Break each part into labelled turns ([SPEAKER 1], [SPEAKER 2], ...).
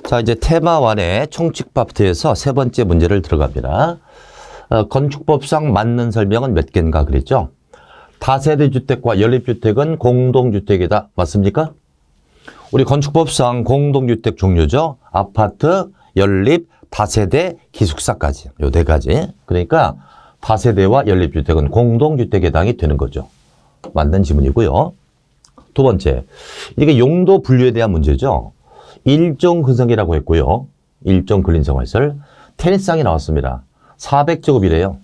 [SPEAKER 1] 자, 이제 테마 1의 총칙 파트에서 세 번째 문제를 들어갑니다. 건축법상 맞는 설명은 몇 개인가 그랬죠? 다세대 주택과 연립주택은 공동주택이다. 맞습니까? 우리 건축법상 공동주택 종류죠. 아파트, 연립, 다세대, 기숙사까지. 요 네 가지. 그러니까 다세대와 연립주택은 공동주택에 해당이 되는 거죠. 맞는 지문이고요. 두 번째, 이게 용도 분류에 대한 문제죠. 일종 근성이라고 했고요. 일종 근린성활설. 테니스장이 나왔습니다. 400제곱이래요.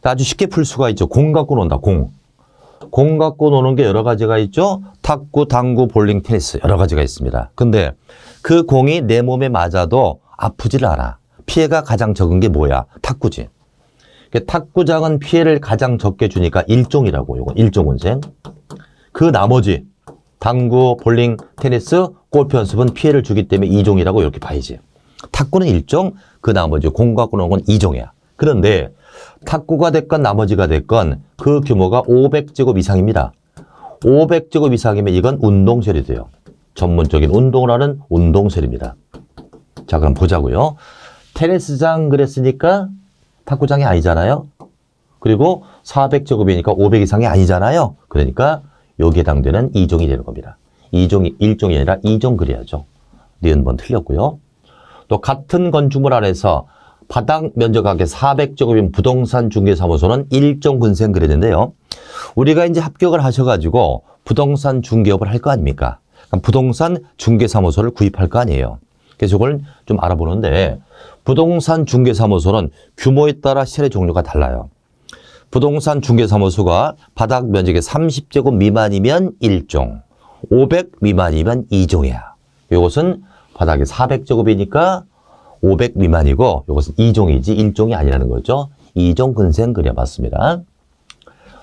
[SPEAKER 1] 아주 쉽게 풀 수가 있죠. 공 갖고 논다. 공 갖고 노는 게 여러 가지가 있죠. 탁구, 당구, 볼링, 테니스 여러 가지가 있습니다. 근데 그 공이 내 몸에 맞아도 아프지를 않아. 피해가 가장 적은 게 뭐야? 탁구지. 탁구장은 피해를 가장 적게 주니까 일종이라고. 이건 일종근생. 그 나머지 당구, 볼링, 테니스, 골프 연습은 피해를 주기 때문에 이종이라고 이렇게 봐야지. 탁구는 일종, 그 나머지 공 갖고 노는 건 이종이야. 그런데 탁구가 됐건 나머지가 됐건 그 규모가 500제곱 이상입니다. 500제곱 이상이면 이건 운동설이 돼요. 전문적인 운동을 하는 운동설입니다. 자, 그럼 보자고요. 테니스장 그랬으니까 탁구장이 아니잖아요. 그리고 400제곱이니까 500 이상이 아니잖아요. 그러니까 여기에 해당되는 이종이 되는 겁니다. 이종이 일종이 아니라 이종 그래야죠. 니은 번 틀렸고요. 또 같은 건축물 안에서 바닥 면적하게 400제곱인 부동산 중개사무소는 일종 근생 그랬는데요. 우리가 이제 합격을 하셔가지고 부동산 중개업을 할 거 아닙니까? 그럼 부동산 중개사무소를 구입할 거 아니에요. 그래서 이걸 좀 알아보는데 부동산 중개사무소는 규모에 따라 시설의 종류가 달라요. 부동산 중개사무소가 바닥 면적이 30제곱 미만이면 1종, 500 미만이면 2종이야. 이것은 바닥이 400제곱이니까 500 미만이고 이것은 2종이지 1종이 아니라는 거죠. 2종 근생 그래 맞습니다.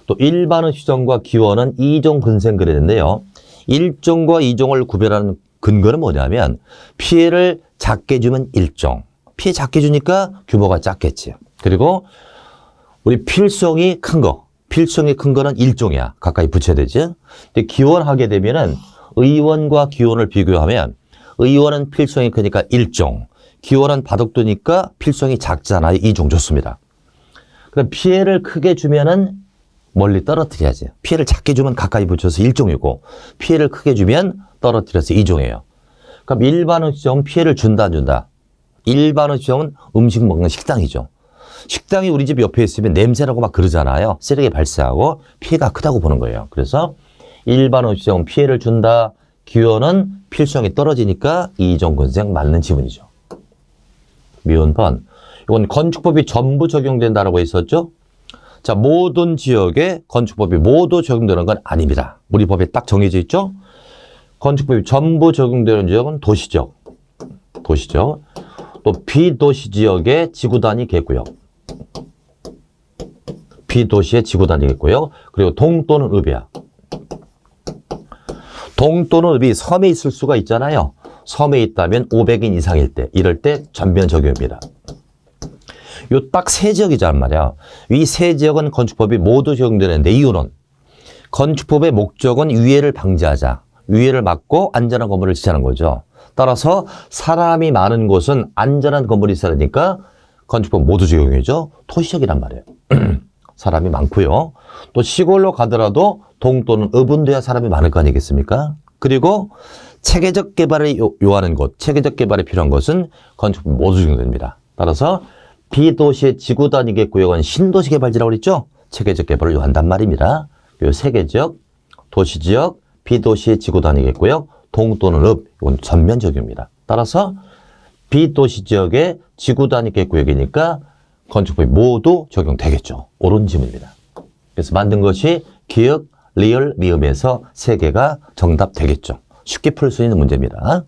[SPEAKER 1] 또 일반의 휴정과 기원은 2종 근생 그랬는데요. 1종과 2종을 구별하는 근거는 뭐냐면 피해를 작게 주면 1종. 피해 작게 주니까 규모가 작겠지. 그리고 우리 필성이 큰 거. 필성이 큰 거는 1종이야. 가까이 붙여야 되지. 근데 기원하게 되면은 의원과 기원을 비교하면 의원은 필성이 크니까 1종. 기원은 바둑두니까 필성이 작잖아요. 2종 좋습니다. 그럼 피해를 크게 주면은 멀리 떨어뜨려야지. 피해를 작게 주면 가까이 붙여서 1종이고 피해를 크게 주면 떨어뜨려서 2종이에요. 그럼 일반의 지점은 피해를 준다 안 준다? 일반의 지점은 음식 먹는 식당이죠. 식당이 우리 집 옆에 있으면 냄새나고 막 그러잖아요. 쓰레기 발생하고 피해가 크다고 보는 거예요. 그래서 일반의 지점은 피해를 준다. 기원은 필성이 떨어지니까 2종 근생 맞는 지문이죠. 미운 번. 이건 건축법이 전부 적용된다라고 했었죠. 자, 모든 지역에 건축법이 모두 적용되는 건 아닙니다. 우리 법에 딱 정해져 있죠. 건축법이 전부 적용되는 지역은 도시적. 또 비도시 지역의 지구단위 계구역. 비도시의 지구단위 계구역. 그리고 동 또는 읍이야. 동 또는 읍이 섬에 있을 수가 있잖아요. 섬에 있다면 500인 이상일 때, 이럴 때 전면 적용입니다. 요 딱 세 지역이란 말이야. 이 세 지역은 건축법이 모두 적용되는데 이유는 건축법의 목적은 위해를 방지하자. 위해를 막고 안전한 건물을 지자는 거죠. 따라서 사람이 많은 곳은 안전한 건물이 있어야 되니까 건축법 모두 적용이죠. 토시적이란 말이에요. 사람이 많고요. 또 시골로 가더라도 동 또는 읍은 돼야 사람이 많을 거 아니겠습니까? 그리고 체계적 개발을 요하는 곳, 체계적 개발이 필요한 것은 건축법 모두 적용됩니다. 따라서 비도시의 지구단위 구역은 신도시 개발지라고 그랬죠? 체계적 개발을 요한단 말입니다. 요 세계적, 도시지역, 비도시의 지구단위 구역, 동 또는 읍, 이건 전면 적용입니다. 따라서 비도시 지역의 지구단위 구역이니까 건축법이 모두 적용되겠죠. 옳은 지문입니다. 그래서 만든 것이 기역, 리을, 미음에서 세 개가 정답 되겠죠. 쉽게 풀 수 있는 문제입니다.